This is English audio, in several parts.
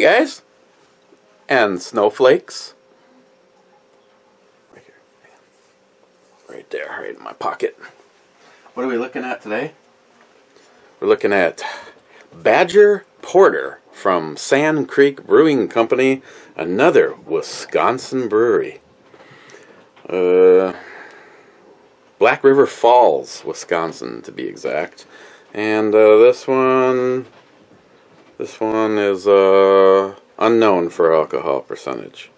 guys, and snowflakes. Right here, right there, right in my pocket. What are we looking at today? We're looking at Badger Porter from Sand Creek Brewing Company, another Wisconsin brewery. Black River Falls, Wisconsin, to be exact. And this one is unknown for alcohol percentage.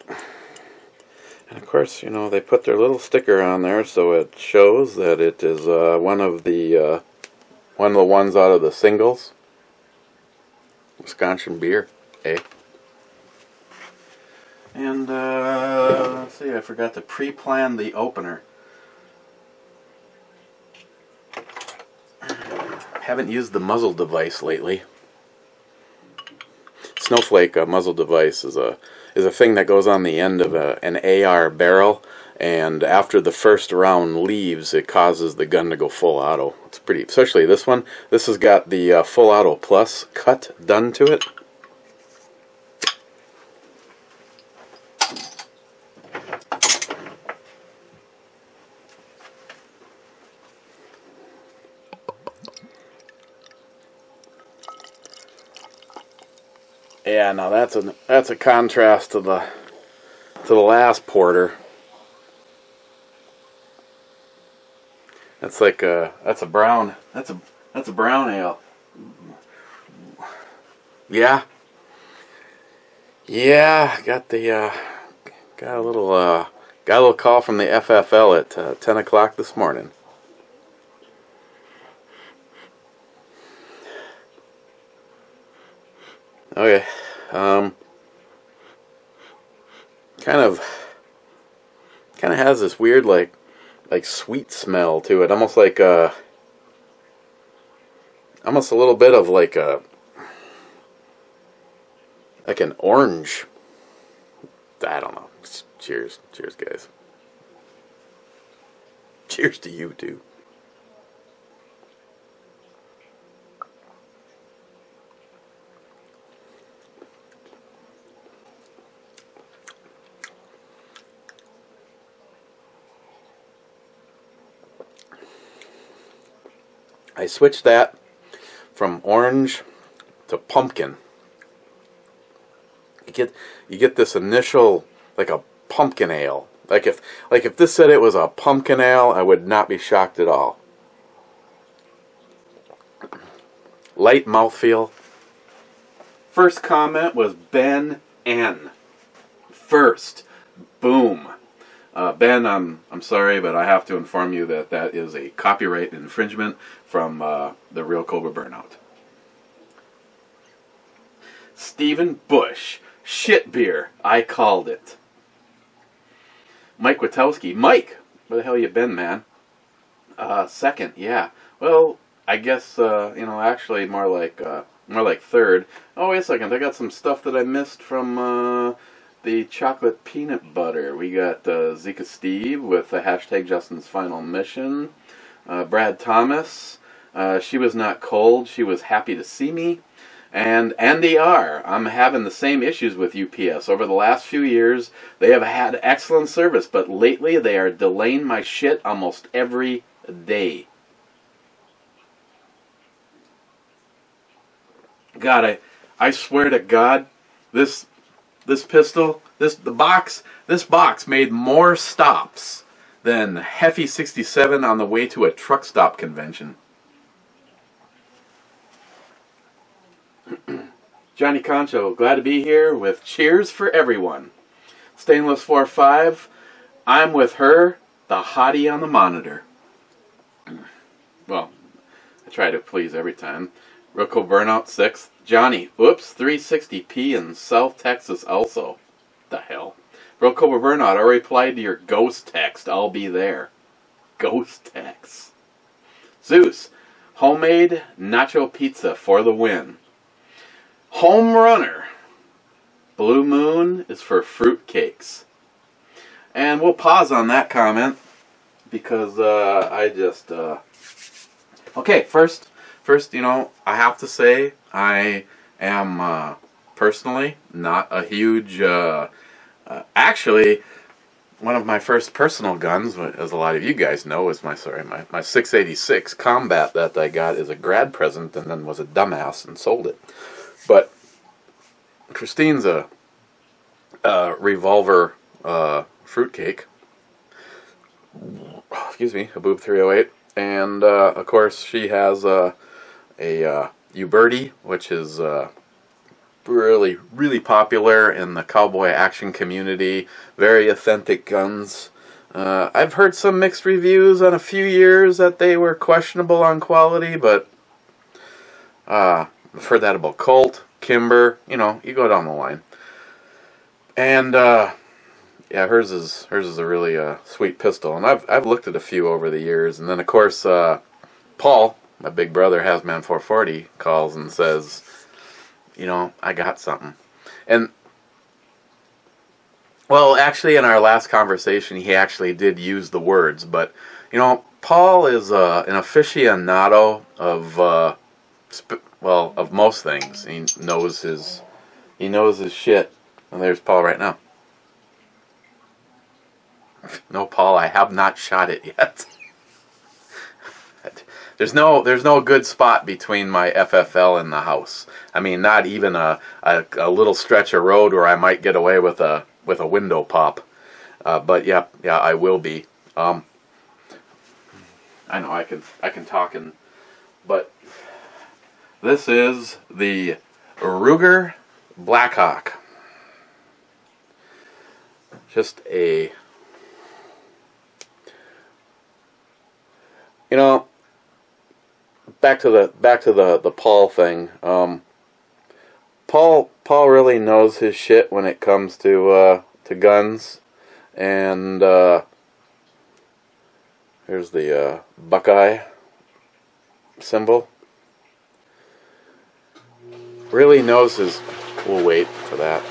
And of course, you know, they put their little sticker on there so it shows that it is one of the ones out of the singles. Wisconsin beer, eh? And let's see, I forgot to pre-plan the opener. Haven't used the muzzle device lately. Snowflake muzzle device is a thing that goes on the end of an AR barrel, and after the first round leaves, it causes the gun to go full auto. It's pretty, especially this one. This has got the full auto plus cut done to it. Yeah, now that's a contrast to the last porter. That's like that's a brown ale. Yeah. Yeah, got a little call from the FFL at 10 o'clock this morning. Okay, kind of has this weird like sweet smell to it, almost like almost a little bit of like an orange. I don't know. Cheers, guys. Cheers to you too. I switched that from orange to pumpkin. You get this initial, like a pumpkin ale. Like if this said it was a pumpkin ale, I would not be shocked at all. Light mouthfeel. First comment was Ben N. First, boom. Ben, I'm sorry, but I have to inform you that that is a copyright infringement from the Real Cobra Burnout. Stephen Bush, shit beer, I called it. Mike Witowski, Mike, where the hell you been, man? Second, yeah. Well, I guess actually more like third. Oh, wait a second, I got some stuff that I missed from the chocolate peanut butter. We got Zika Steve with the hashtag Justin's Final Mission. Brad Thomas, she was not cold, she was happy to see me. And Andy R. I'm having the same issues with UPS. Over the last few years, they have had excellent service, but lately they are delaying my shit almost every day. God, I swear to God, this pistol, this box made more stops than Heffy 67 on the way to a truck stop convention. Johnny Concho, glad to be here with cheers for everyone. Stainless 4-5, I'm with her, the hottie on the monitor. Well, I try to please every time. Rocco Burnout 6, Johnny, oops, 360p in South Texas also. The hell. Rocco Burnout, I replied to your ghost text, I'll be there. Ghost text. Zeus, homemade nacho pizza for the win. Home runner. Blue Moon is for fruit cakes. And we'll pause on that comment because I just Okay, first, you know, I have to say I am personally not a huge. Actually, one of my first personal guns, as a lot of you guys know, is my 686 Combat that I got as a grad present, and then was a dumbass and sold it. But Christine's a revolver fruitcake. Excuse me, a Boob 308. And, of course, she has a Uberti, which is really, really popular in the cowboy action community. Very authentic guns. I've heard some mixed reviews on a few years that they were questionable on quality, but I've heard that about Colt, Kimber, you know, you go down the line. And, yeah, hers is a really sweet pistol, and I've looked at a few over the years, and then of course Paul, my big brother, Hazman 440, calls and says, you know, I got something. And well, actually, in our last conversation, he actually did use the words, but you know, Paul is an aficionado of of most things. He knows his shit. And there's Paul right now. No, Paul, I have not shot it yet. There's no good spot between my FFL and the house. I mean, not even a little stretch of road where I might get away with a window pop. But yeah, I will be. I know I can talk but this is the Ruger Blackhawk. Just a, you know, back to the Paul thing. Paul really knows his shit when it comes to guns, and here's the Buckeye symbol. Really knows his. We'll wait for that.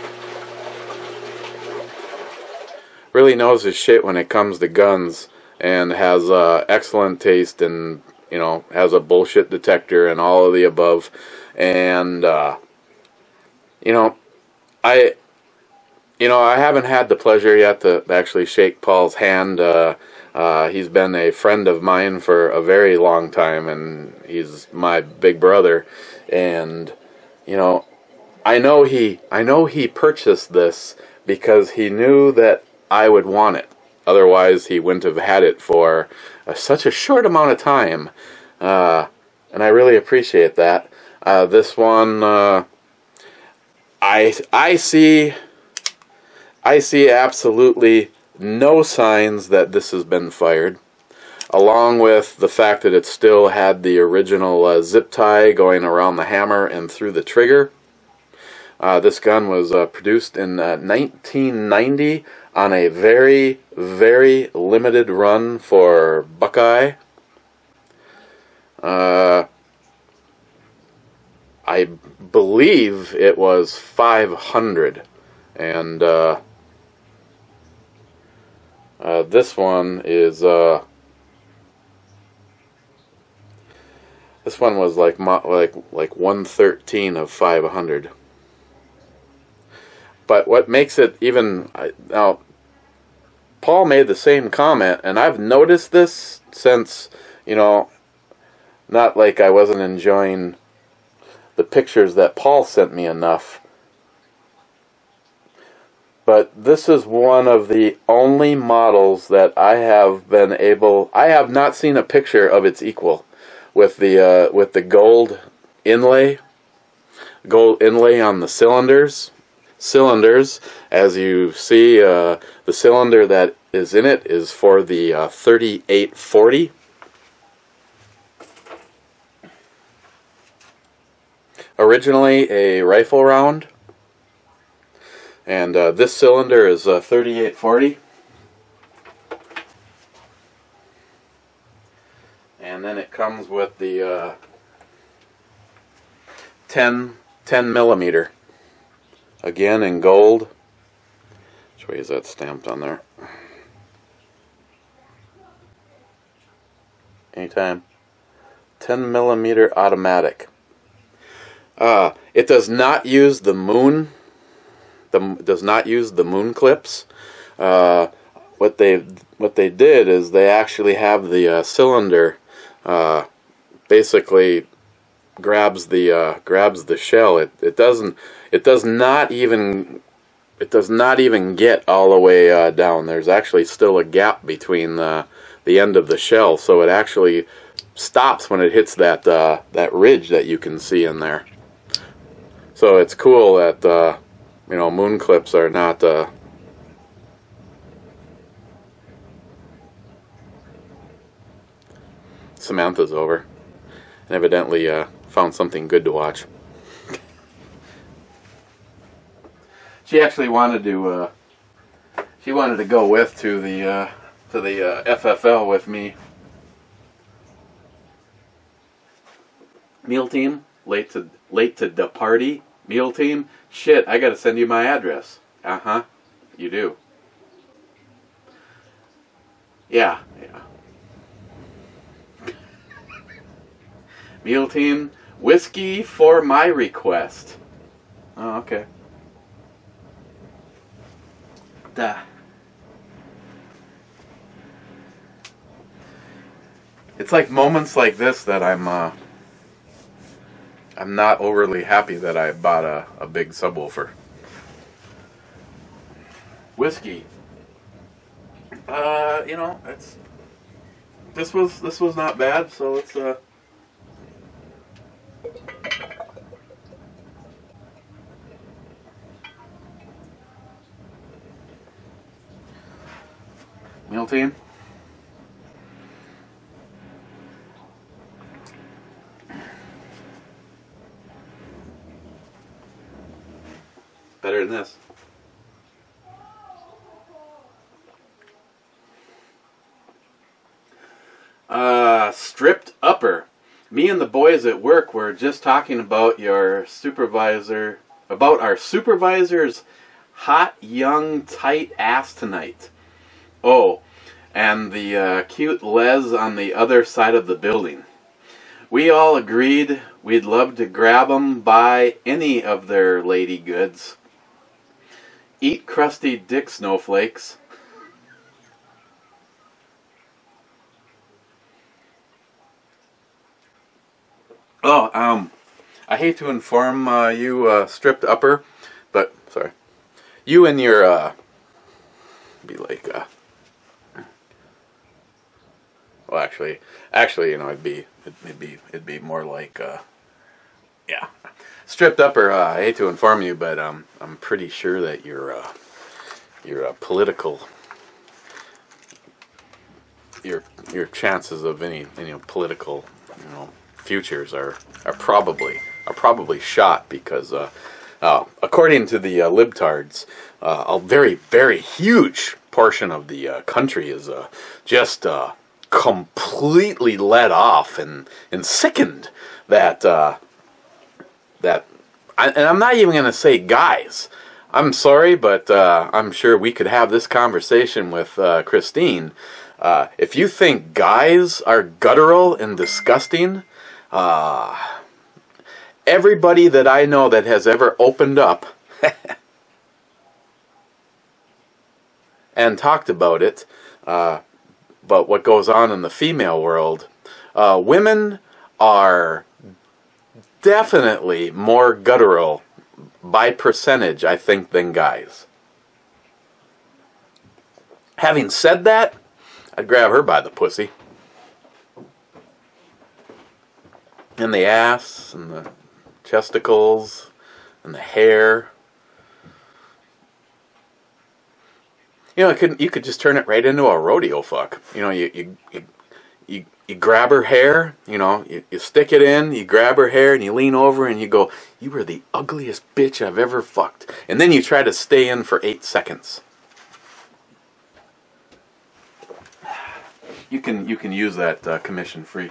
Really knows his shit when it comes to guns, and has excellent taste, and you know, has a bullshit detector and all of the above. And you know, I haven't had the pleasure yet to actually shake Paul's hand. He's been a friend of mine for a very long time, and he's my big brother. And you know, I know he purchased this because he knew that I would want it. Otherwise, he wouldn't have had it for such a short amount of time. And I really appreciate that. This one, I see absolutely no signs that this has been fired. Along with the fact that it still had the original zip tie going around the hammer and through the trigger. This gun was produced in 1990 on a very, very limited run for Buckeye. I believe it was 500, and this one is this one was like 113 of 500. But what makes it even now, Paul made the same comment, and I've noticed this since, you know, not like I wasn't enjoying the pictures that Paul sent me enough. But this is one of the only models that I have not seen a picture of its equal with the gold inlay on the cylinders. As you see, the cylinder that is in it is for the 3840. Originally a rifle round, and this cylinder is 3840. And then it comes with the 10 millimeter. Again in gold. Which way is that stamped on there? Anytime. 10mm automatic. It does not use the moon. Does not use the moon clips. What they did is they actually have the cylinder basically grabs the shell. It does not even get all the way down. There's actually still a gap between the end of the shell, so it actually stops when it hits that ridge that you can see in there. So it's cool that moon clips are not Samantha's over and evidently found something good to watch. She actually wanted to go with to the FFL with me. Meal team, late to the party. Meal team, shit, I gotta send you my address. You do. Yeah. Meal team, whiskey for my request. Oh, okay. Duh. It's like moments like this that I'm not overly happy that I bought a big subwoofer. Whiskey. This was not bad, so let's meal team. Better than this. Stripped upper. Me and the boys at work were just talking about our supervisor's hot, young, tight ass tonight. Oh, and the cute Les on the other side of the building. We all agreed we'd love to grab them by any of their lady goods. Eat crusty dick snowflakes. Oh, I hate to inform you, stripped upper, but sorry, you and your be like well, actually, it'd be more like yeah, stripped upper. I hate to inform you, but I'm pretty sure that your political your chances of any political futures are probably shot, because according to the libtards, a very huge portion of the country is just completely let off and sickened that and I'm not even going to say guys. I'm sorry, but I'm sure we could have this conversation with Christine. If you think guys are guttural and disgusting, everybody that I know that has ever opened up and talked about it, but what goes on in the female world, women are definitely more guttural by percentage, I think, than guys. Having said that, I'd grab her by the pussy. And the ass, and the chesticles, and the hair. You could just turn it right into a rodeo fuck. You grab her hair, you stick it in, you grab her hair, and you lean over and you go, "You were the ugliest bitch I've ever fucked." And then you try to stay in for 8 seconds. You can use that commission free.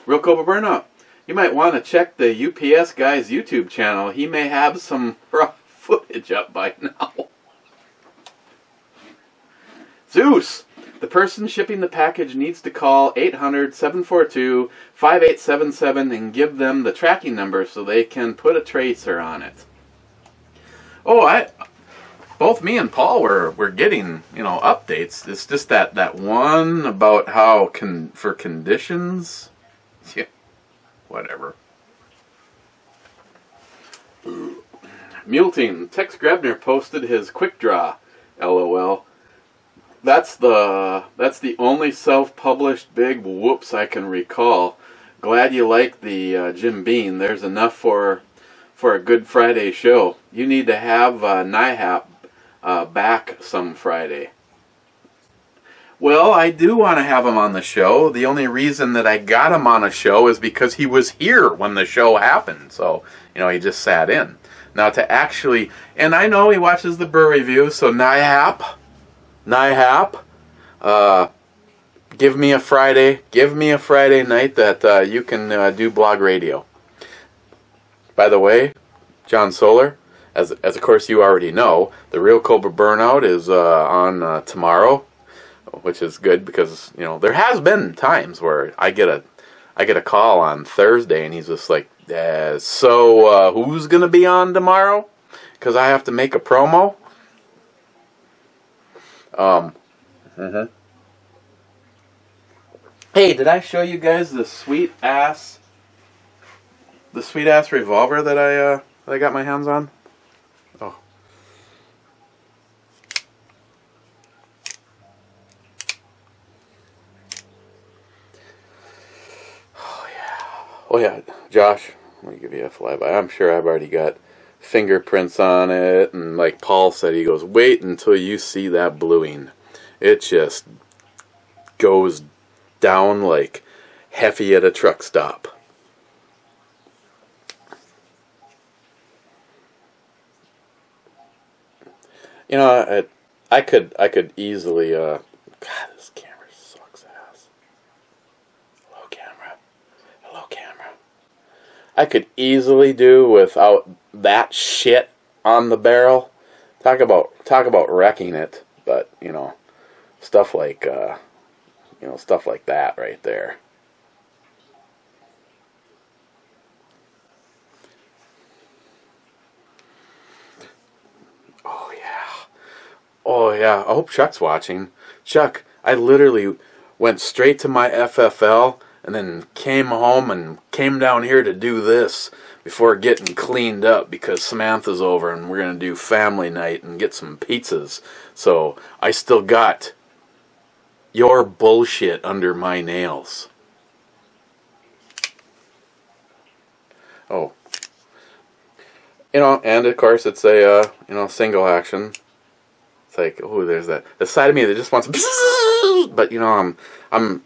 Real Cobra Burnout, you might want to check the UPS guy's YouTube channel. He may have some raw footage up by now. Zeus, The person shipping the package needs to call 800-742-5877 and give them the tracking number so they can put a tracer on it. Oh, both me and Paul were getting, updates. It's just that one about how for conditions. Yeah, whatever. Multing. Tex Grebner posted his quick draw. LOL. That's the only self-published big whoops I can recall. Glad you like the Jim Beam. There's enough for a Good Friday show. You need to have NIHAP back some Friday. Well, I do want to have him on the show. The only reason that I got him on a show is because he was here when the show happened. So, he just sat in. Now to actually, and I know he watches the brew review, so NIHAP, give me a Friday night that you can do blog radio. By the way, John Solar, as of course you already know, the Real Cobra Burnout is on tomorrow, which is good because there has been times where I get a call on Thursday and he's just like, so who's gonna be on tomorrow? Because I have to make a promo. Hey, did I show you guys the sweet ass revolver that I got my hands on? Oh. Oh yeah, Josh, let me give you a flyby. I'm sure I've already got fingerprints on it, and like Paul said, he goes, wait until you see that bluing. It just goes down like Heffy at a truck stop. I could easily God, this camera sucks ass. Hello camera. I could easily do without that shit on the barrel. Talk about wrecking it, but stuff like stuff like that right there. Oh yeah, I hope Chuck's watching. Chuck, I literally went straight to my FFL and then came home and came down here to do this before getting cleaned up because Samantha's over and we're going to do family night and get some pizzas. So I still got your bullshit under my nails. Oh. And of course it's a, single action. It's like, oh, there's that. The side of me that just wants but, I'm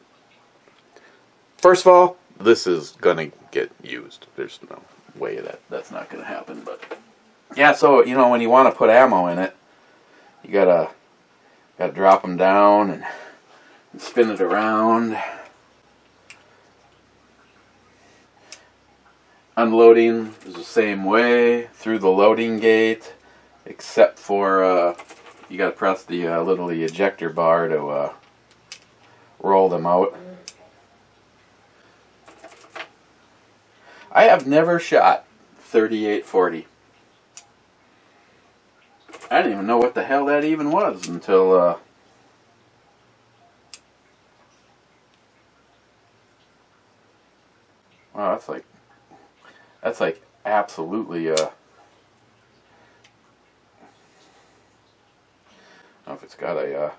first of all, this is going to get used. There's no way that's not going to happen. But, yeah, so, when you want to put ammo in it, you got to drop them down and spin it around. Unloading is the same way through the loading gate, except for you got to press the little ejector bar to roll them out. I have never shot 3840. I didn't even know what the hell that even was until wow, that's like absolutely I don't know if it's got a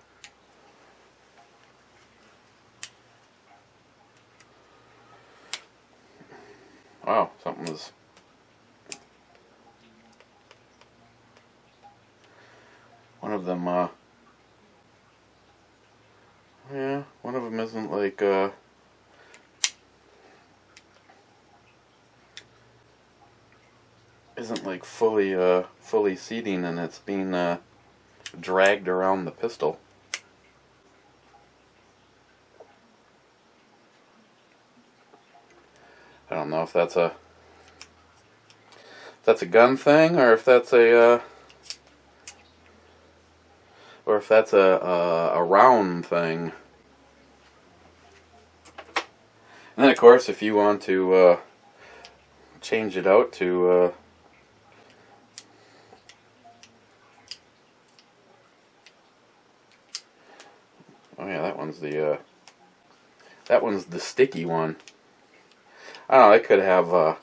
wow, something was one of them yeah, one of them isn't like fully seating, and it's being dragged around the pistol. I don't know if that's a gun thing or if that's a if that's a round thing. And then, of course, if you want to change it out to oh yeah, that one's the sticky one. I don't know. I could have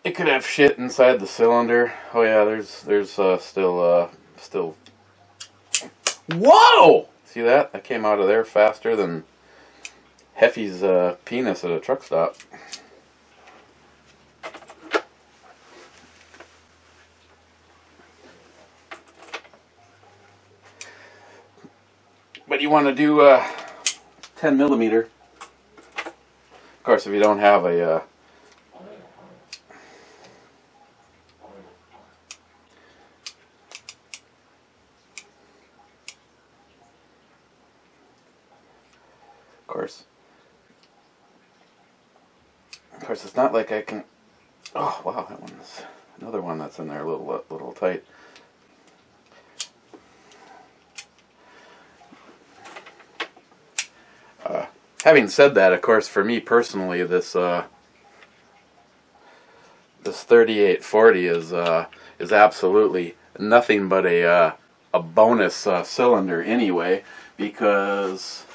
it could have shit inside the cylinder. Oh yeah, there's still. Whoa! See that? That came out of there faster than Heffy's penis at a truck stop. But you want to do 10 millimeter. Of course, if you don't have a Of course, it's not like I can. Oh wow, that one's another one that's in there, a little tight. Having said that, of course, for me personally, this 3840 is absolutely nothing but a bonus cylinder anyway, because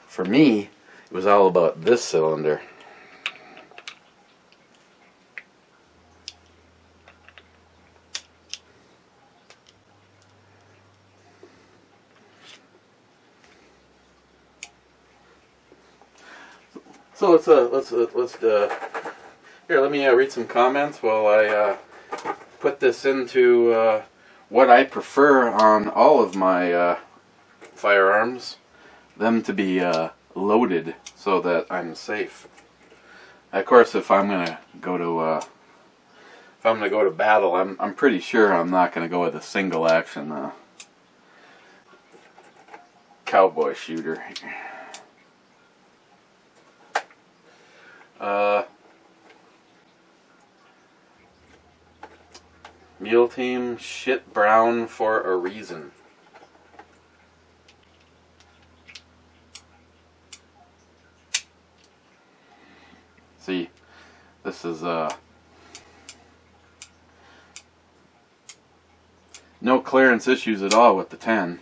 for me, it was all about this cylinder. So let's here. Let me read some comments while I put this into what I prefer on all of my firearms, them to be loaded so that I'm safe. Of course, if I'm gonna go to battle, I'm pretty sure I'm not gonna go with a single action cowboy shooter. Mule Team shit brown for a reason. See, this is no clearance issues at all with the 10.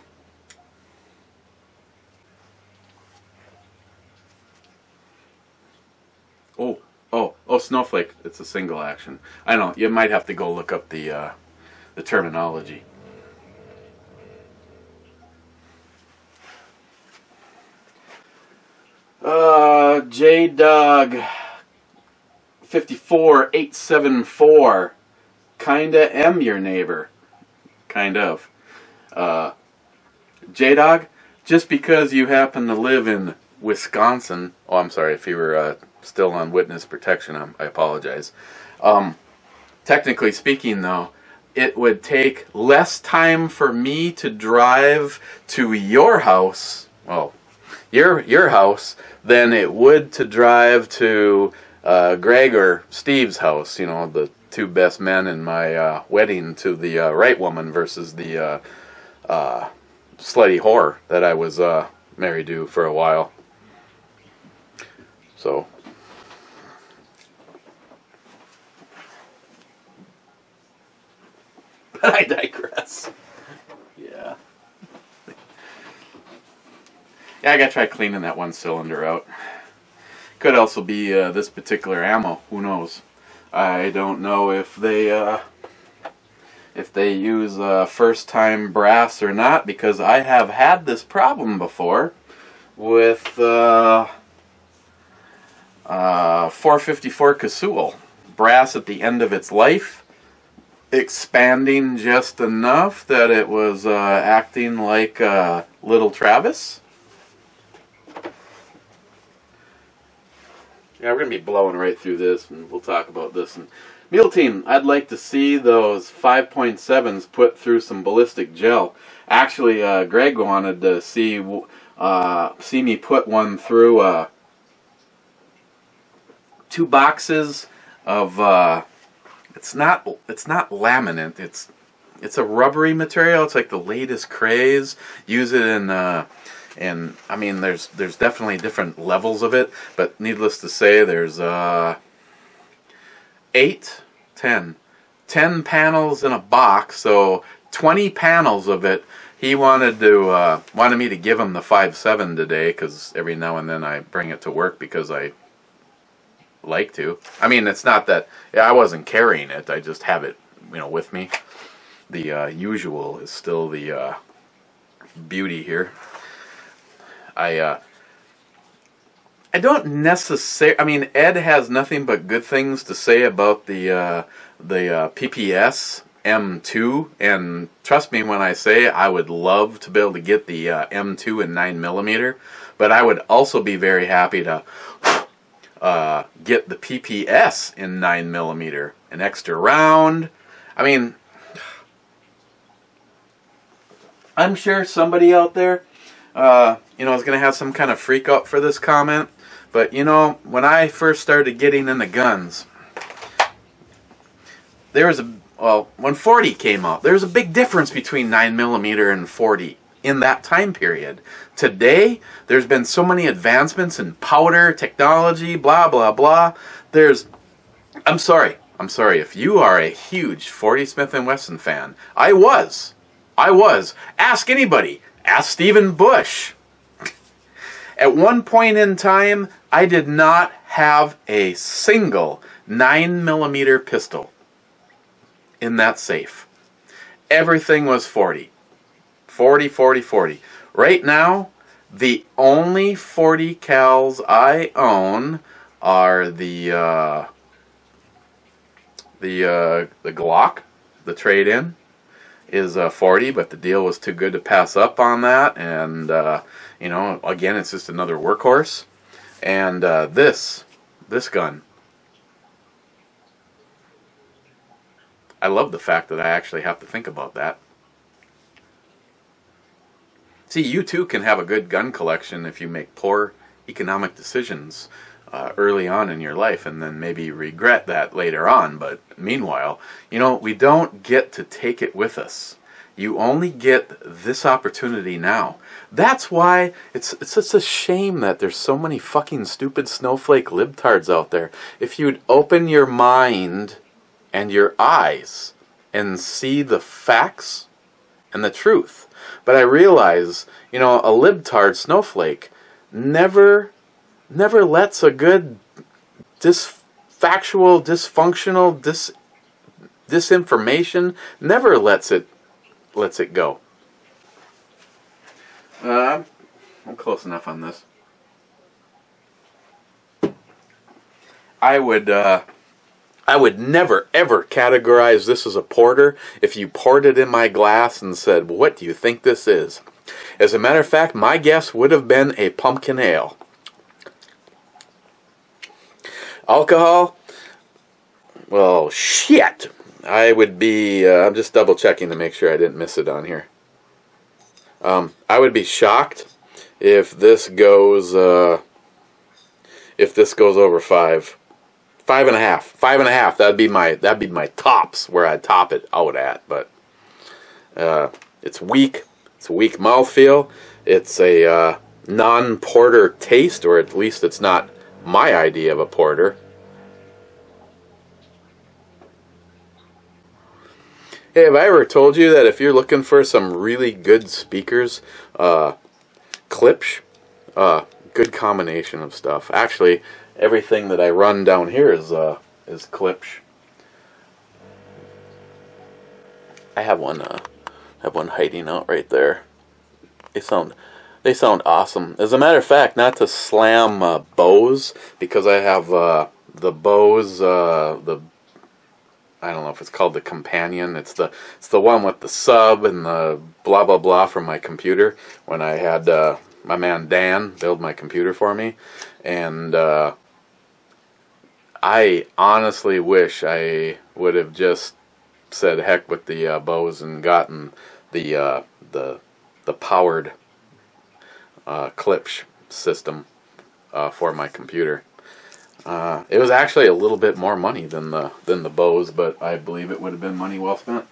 Oh, Snowflake, it's a single action. I know, you might have to go look up the terminology. J-Dog 54874, kinda am your neighbor. Kind of. J-Dog, just because you happen to live in Wisconsin, oh, I'm sorry, if you were still on witness protection, I apologize. Technically speaking, though, it would take less time for me to drive to your house, well, your house, than it would to drive to Greg or Steve's house, you know, the two best men in my wedding to the right woman versus the slutty whore that I was married to for a while. So, but I digress. Yeah. Yeah, I gotta try cleaning that one cylinder out. Could also be this particular ammo. Who knows? I don't know if they use first-time brass or not, because I have had this problem before with 454 Casull. Brass at the end of its life, expanding just enough that it was acting like little Travis. Yeah, we're going to be blowing right through this, and we'll talk about this. And Mule Team, I'd like to see those 5.7s put through some ballistic gel. Actually, Greg wanted to see see me put one through 2 boxes of it's not laminate. It's a rubbery material. It's like the latest craze. Use it in and I mean there's definitely different levels of it, but needless to say there's 10 panels in a box, so 20 panels of it. He wanted me to give him the 5.7 today, because every now and then I bring it to work because I like to. I mean, it's not that I wasn't carrying it. I just have it, with me. The usual is still the beauty here. I don't necessarily. I mean, Ed has nothing but good things to say about the PPS M2, and trust me when I say I would love to be able to get the M2 in 9mm, but I would also be very happy to get the PPS in 9mm, an extra round. I mean, I'm sure somebody out there, is going to have some kind of freak out for this comment, but when I first started getting into guns, there was when 40 came out, there was a big difference between 9mm and 40 in that time period. Today, there's been so many advancements in powder technology, blah, blah, blah. I'm sorry if you are a huge 40 Smith & Wesson fan. I was. Ask anybody. Ask Stephen Bush. At one point in time, I did not have a single 9mm pistol in that safe. Everything was 40. 40, 40, 40. Right now, the only 40 cals I own are the Glock. The trade-in is 40, but the deal was too good to pass up on that, and again, it's just another workhorse. And this gun, I love the fact that I actually have to think about that. See, you too can have a good gun collection if you make poor economic decisions early on in your life, and then maybe regret that later on. But meanwhile, we don't get to take it with us. You only get this opportunity now. That's why it's such a shame that there's so many fucking stupid snowflake libtards out there. If you'd open your mind and your eyes and see the facts and the truth. But I realize, a libtard snowflake never lets a good dysfunctional disinformation, never lets it go. I'm close enough on this. I would never ever categorize this as a porter if you poured it in my glass and said, "What do you think this is?" As a matter of fact, my guess would have been a pumpkin ale. Alcohol? Well, shit. I would be, I'm just double checking to make sure I didn't miss it on here. I would be shocked if this goes over 5. 5.5. 5.5. That'd be my tops where I'd top it out at. But it's weak. It's a weak mouthfeel. It's a non-porter taste, or at least it's not my idea of a porter. Hey, have I ever told you that if you're looking for some really good speakers, Klipsch, good combination of stuff. Actually, everything that I run down here is Klipsch. I have one hiding out right there. They sound awesome. As a matter of fact, not to slam Bose, because I have the Bose I don't know if it's called the Companion. It's the one with the sub and the blah blah blah from my computer when I had my man Dan build my computer for me, and I honestly wish I would have just said heck with the Bose and gotten the powered Klipsch system for my computer. It was actually a little bit more money than the Bose, but I believe it would have been money well spent.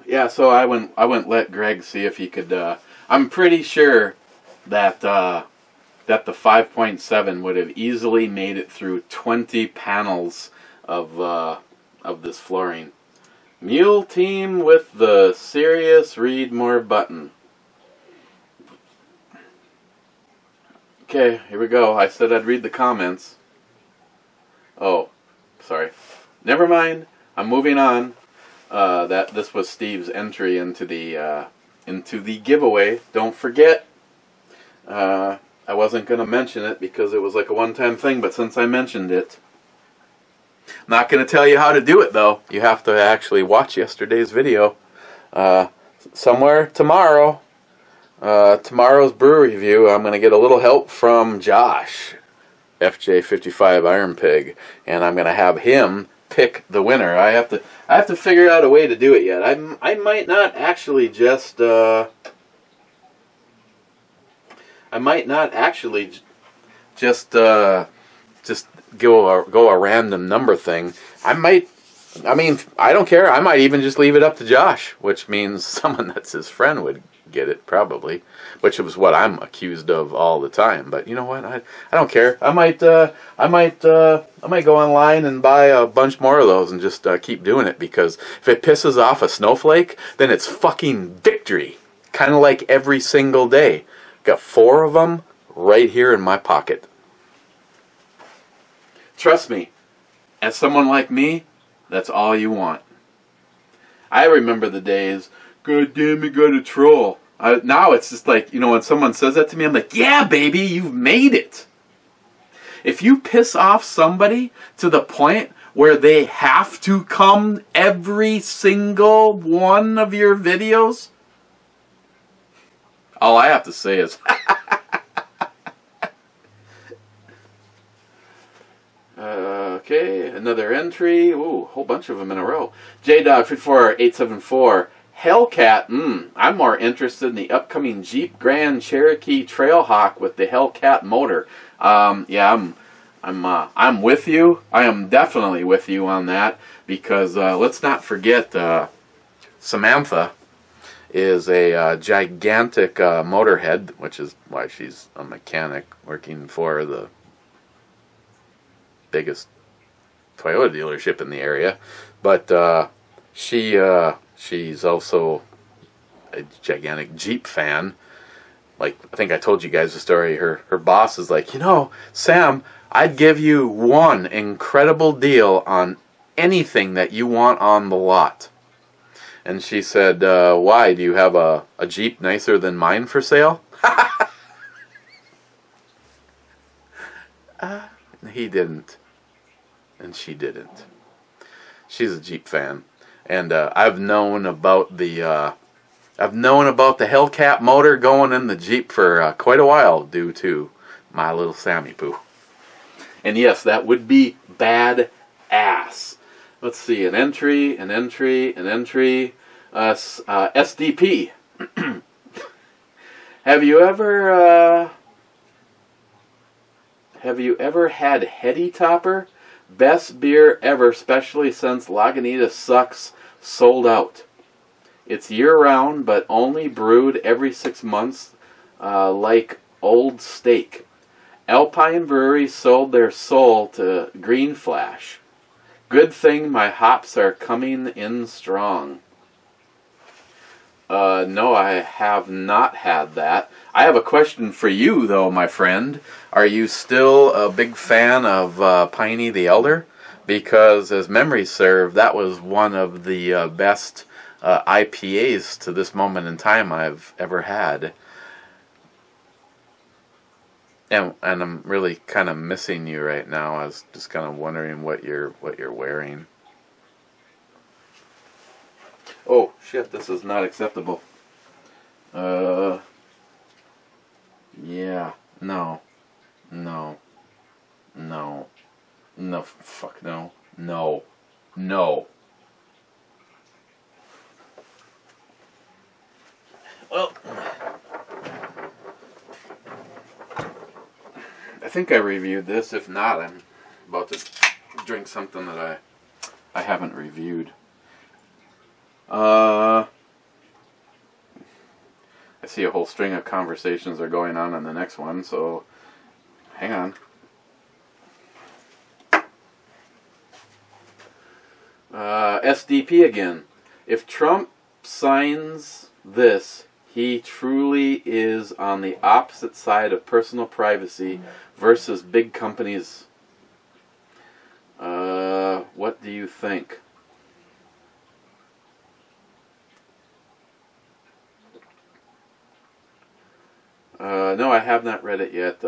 Yeah, so I went let Greg see if he could. I'm pretty sure that the 5.7 would have easily made it through 20 panels of this flooring. Mule Team with the serious read more button. Okay, here we go. I said I'd read the comments. Oh, sorry. Never mind. I'm moving on. That this was Steve's entry into the giveaway. Don't forget. I wasn't going to mention it because it was like a one-time thing, but since I mentioned it, I'm not going to tell you how to do it, though. You have to actually watch yesterday's video. Somewhere tomorrow, tomorrow's brew review, I'm going to get a little help from Josh, FJ55 Iron Pig, and I'm going to have him pick the winner. I have to figure out a way to do it yet. I might not actually just go a random number thing. I mean, I don't care. I might even just leave it up to Josh, which means someone that's his friend would get it, probably, which was what I'm accused of all the time. But you know what? I don't care. I might go online and buy a bunch more of those and just keep doing it, because if it pisses off a snowflake, then it's fucking victory. Kind of like every single day. Got 4 of them right here in my pocket. Trust me, as someone like me, that's all you want. I remember the days, God damn, you got a troll. Now it's just like, you know, when someone says that to me, I'm like, yeah, baby, you've made it. If you piss off somebody to the point where they have to come every single one of your videos, all I have to say is, okay, another entry. Ooh, a whole bunch of them in a row. JDog54874. Hellcat. I'm more interested in the upcoming Jeep Grand Cherokee Trailhawk with the Hellcat motor. Yeah, I'm with you. I am definitely with you on that, because let's not forget Samantha is a gigantic motorhead, which is why she's a mechanic working for the biggest Toyota dealership in the area. But she's also a gigantic Jeep fan. Like, I think I told you guys the story. Her boss is like, you know, Sam, I'd give you one incredible deal on anything that you want on the lot. And she said, why? Do you have a Jeep nicer than mine for sale? He didn't. And she didn't. She's a Jeep fan. And I've known about the Hellcat motor going in the Jeep for quite a while, due to my little Sammy Poo. And yes, that would be bad ass. Let's see, an entry. SDP. Have you ever had Heady Topper? Best beer ever, especially since Lagunitas Sucks sold out. It's year-round, but only brewed every 6 months, like Old Steak. Alpine Brewery sold their soul to Green Flash. Good thing my hops are coming in strong. No, I have not had that. I have a question for you, though, my friend. Are you still a big fan of Piney the Elder? Because, as memory serve, that was one of the best IPAs to this moment in time I've ever had. And I'm really kind of missing you right now. I was just kind of wondering what you're wearing. Oh shit! This is not acceptable. Yeah. No. Fuck no. No. Well, I think I reviewed this. If not, I'm about to drink something that I haven't reviewed. I see a whole string of conversations are going on in the next one, so hang on. SDP again. If Trump signs this, he truly is on the opposite side of personal privacy versus big companies. What do you think? No, I have not read it yet.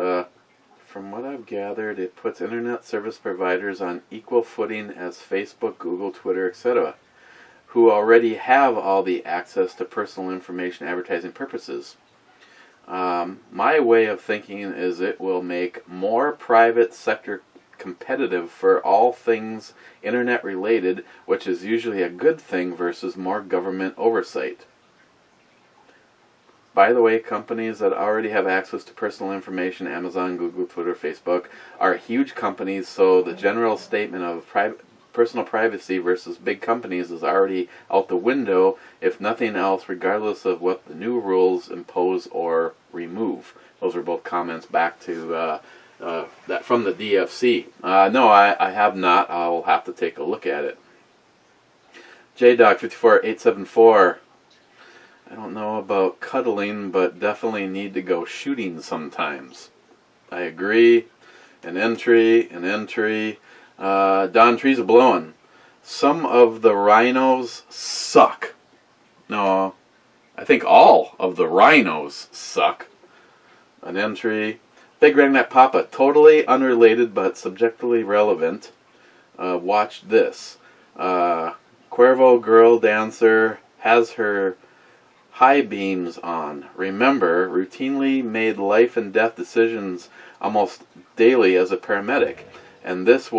From what I've gathered, it puts internet service providers on equal footing as Facebook, Google, Twitter, etc., who already have all the access to personal information advertising purposes. My way of thinking is it will make more private sector competitive for all things internet related, which is usually a good thing versus more government oversight. By the way, companies that already have access to personal information, Amazon, Google, Twitter, Facebook, are huge companies, so the general statement of personal privacy versus big companies is already out the window, if nothing else, regardless of what the new rules impose or remove. Those are both comments back to that from the DFC. No, I have not. I'll have to take a look at it. JDog54874. I don't know about cuddling, but definitely need to go shooting sometimes. I agree. An entry. Don Trees are blowing. Some of the rhinos suck. No, I think all of the rhinos suck. An entry. Big Redneck Papa, totally unrelated but subjectively relevant. Watch this. Cuervo girl dancer has her high beams on. Remember, routinely made life and death decisions almost daily as a paramedic. And this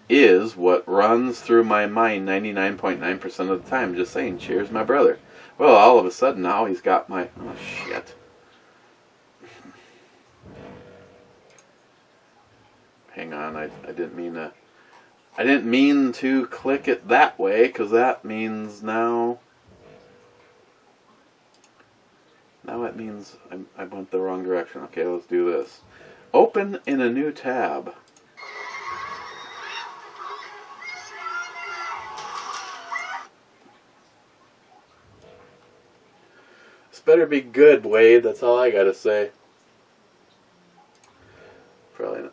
is what runs through my mind 99.9% of the time. Just saying, cheers, my brother. Well, all of a sudden now he's got my... Oh, shit. Hang on, I didn't mean to... I didn't mean to click it that way, because that means now... Now it means I went the wrong direction. Okay, let's do this. Open in a new tab. This better be good, Wade. That's all I gotta say. Probably not.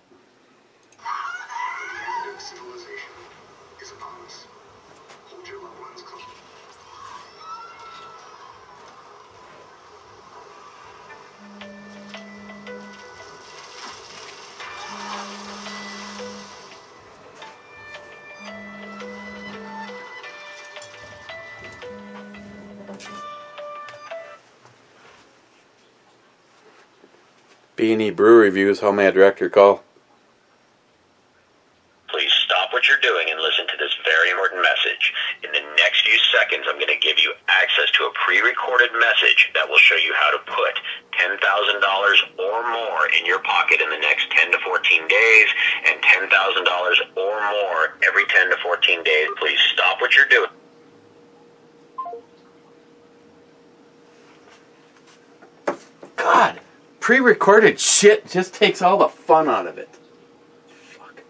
BandEBrewReviews, how may I direct your call? Please stop what you're doing and listen to this very important message. In the next few seconds, I'm going to give you access to a pre-recorded message that will show you how to put $10,000 or more in your pocket in the next 10 to 14 days and $10,000 or more every 10 to 14 days. Please stop what you're doing. God! Pre-recorded shit just takes all the fun out of it. Fuck.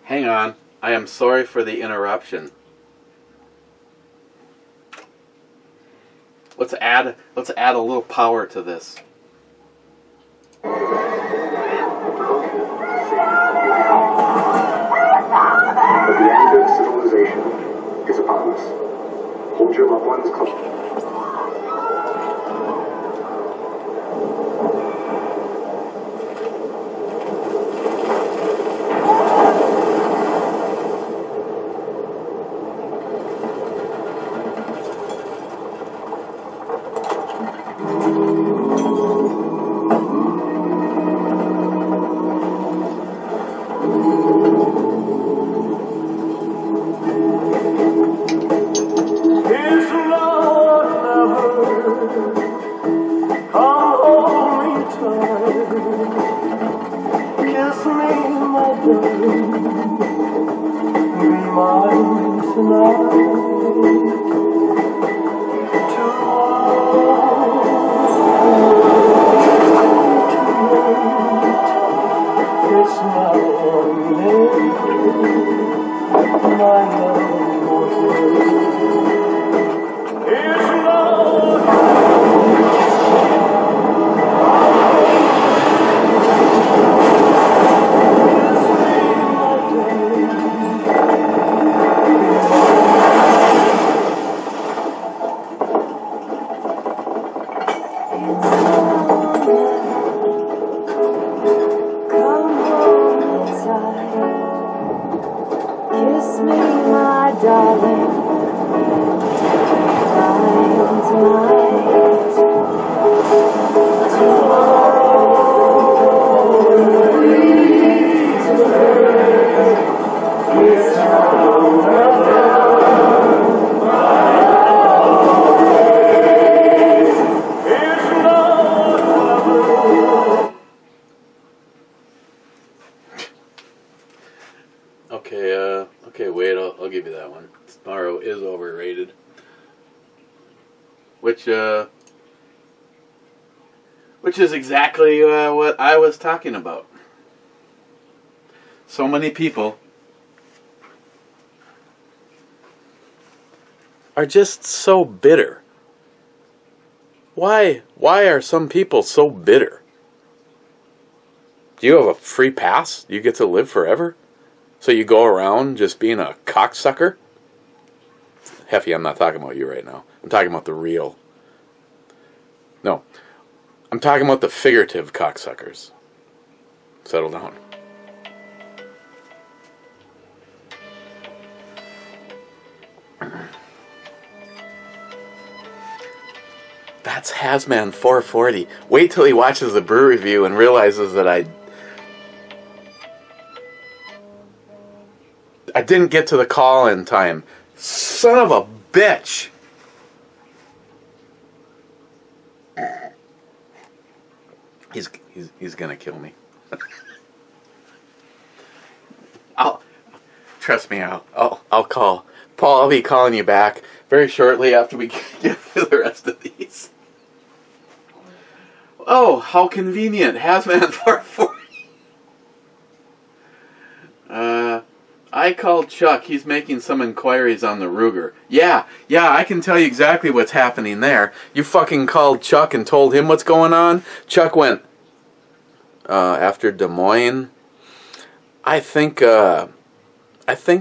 Hang on. I am sorry for the interruption. Let's add a little power to this. The end of civilization is upon us. Hold your loved ones close. Okay, wait, I'll give you that one. Tomorrow is overrated. Which is exactly what I was talking about. So many people are just so bitter. Why are some people so bitter? Do you have a free pass? You get to live forever? So you go around just being a cocksucker? Heffy, I'm not talking about you right now. I'm talking about the real. No. I'm talking about the figurative cocksuckers. Settle down. That's Hazman 440. Wait till he watches the brew review and realizes that I didn't get to the call in time. Son of a bitch. He's gonna kill me. Trust me. I'll call Paul. I'll be calling you back very shortly after we get through the rest of these. Oh, how convenient. Hazman 440. I called Chuck. He's making some inquiries on the Ruger. Yeah, I can tell you exactly what's happening there. You fucking called Chuck and told him what's going on? Chuck went, after Des Moines, I think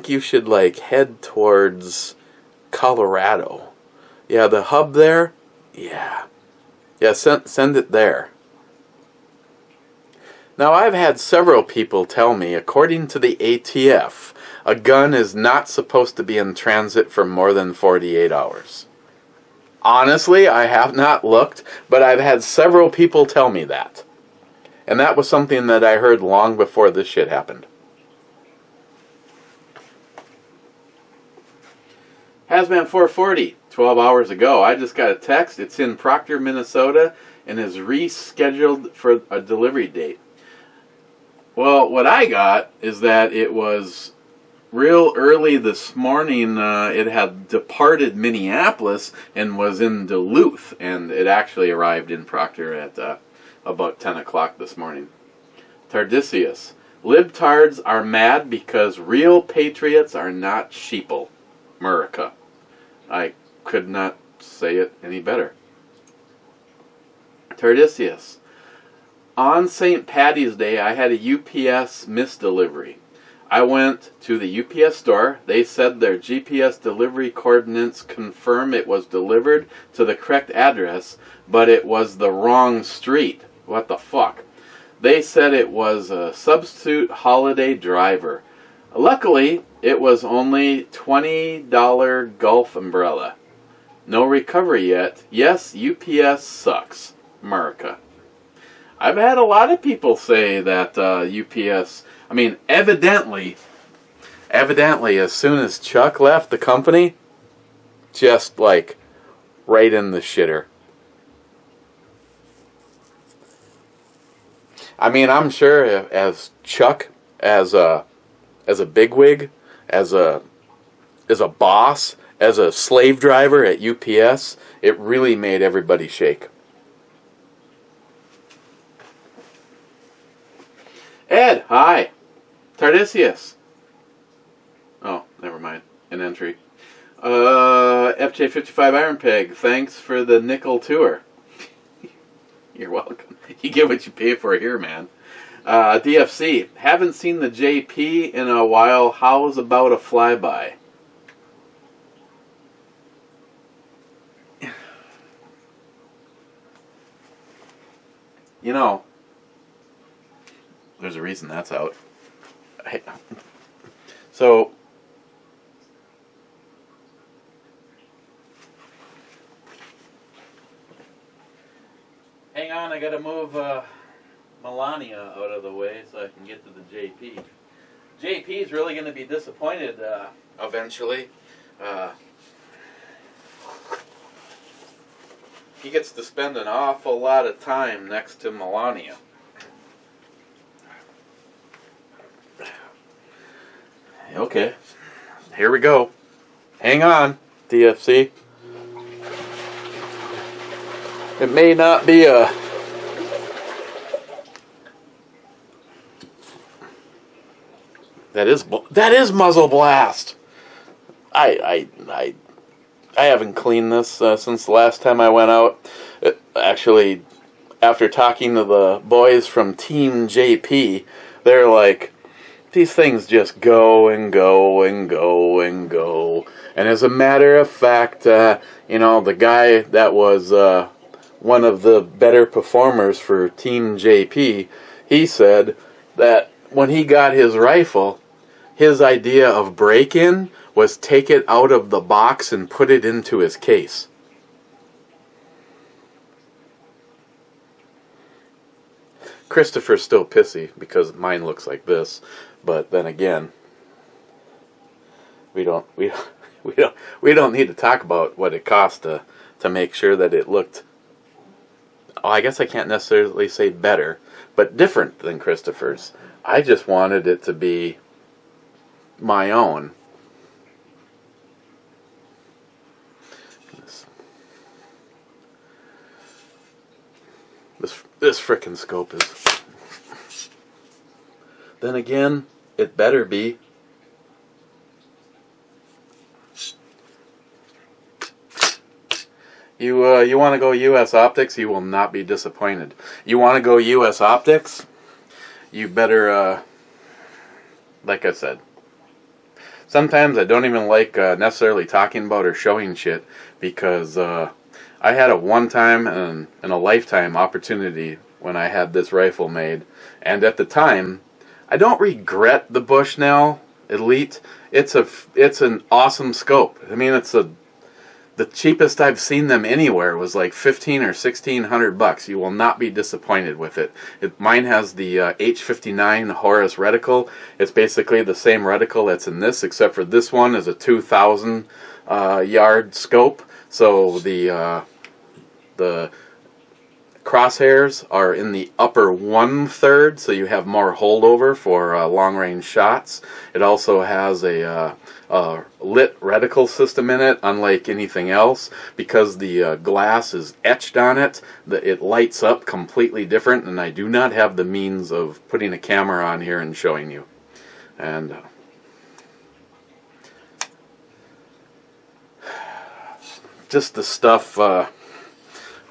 you should, like, head towards Colorado. Yeah, the hub there? Yeah, send it there. Now, I've had several people tell me, according to the ATF, a gun is not supposed to be in transit for more than 48 hours. Honestly, I have not looked, but I've had several people tell me that. And that was something that I heard long before this shit happened. Hazman 440, 12 hours ago. I just got a text. It's in Proctor, Minnesota, and is rescheduled for a delivery date. Well, what I got is that it was real early this morning. It had departed Minneapolis and was in Duluth, and it actually arrived in Proctor at about 10 o'clock this morning. Tardisius. Libtards are mad because real patriots are not sheeple. Murica. I could not say it any better. Tardisius. On St. Patty's Day, I had a UPS misdelivery. I went to the UPS store. They said their GPS delivery coordinates confirm it was delivered to the correct address, but it was the wrong street. What the fuck? They said it was a substitute holiday driver. Luckily, it was only $20 Gulf umbrella. No recovery yet. Yes, UPS sucks. America. I've had a lot of people say that UPS, I mean, evidently, as soon as Chuck left the company, just like right in the shitter. I mean, I'm sure as Chuck, as as a bigwig, as a boss, as a slave driver at UPS, it really made everybody shake. Ed, hi. Tardisius. Oh, never mind. An entry. FJ55 Iron Peg, thanks for the nickel tour. You're welcome. You get what you pay for here, man. DFC, haven't seen the JP in a while. How's about a flyby? You know, there's a reason that's out. So, hang on, I gotta move Melania out of the way so I can get to the JP. JP's really gonna be disappointed eventually. He gets to spend an awful lot of time next to Melania. Okay, here we go. Hang on, DFC. It may not be a... That is muzzle blast. I haven't cleaned this since the last time I went out. Actually, after talking to the boys from Team JP, they're like, these things just go and go and go and go. And as a matter of fact, you know, the guy that was one of the better performers for Team JP, he said that when he got his rifle, his idea of break-in was take it out of the box and put it into his case. Christopher's still pissy because mine looks like this, but then again, we don't need to talk about what it cost to make sure that it looked, oh, I guess I can't necessarily say better, but different than Christopher's. I just wanted it to be my own. This frickin' scope is... Then again, it better be. You want to go US Optics, you will not be disappointed. You want to go US Optics, you better, like I said, sometimes I don't even like necessarily talking about or showing shit because I had a one-time and a lifetime opportunity when I had this rifle made, and at the time, I don't regret the Bushnell Elite. It's an awesome scope. I mean, the cheapest I've seen them anywhere was like $1,500 or $1,600. You will not be disappointed with it. Mine has the H59 Horus reticle. It's basically the same reticle that's in this, except for this one is a 2,000 yard scope. So the crosshairs are in the upper 1/3, so you have more holdover for long-range shots. It also has a lit reticle system in it, unlike anything else. Because the glass is etched on it, it lights up completely different, and I do not have the means of putting a camera on here and showing you. And just the stuff,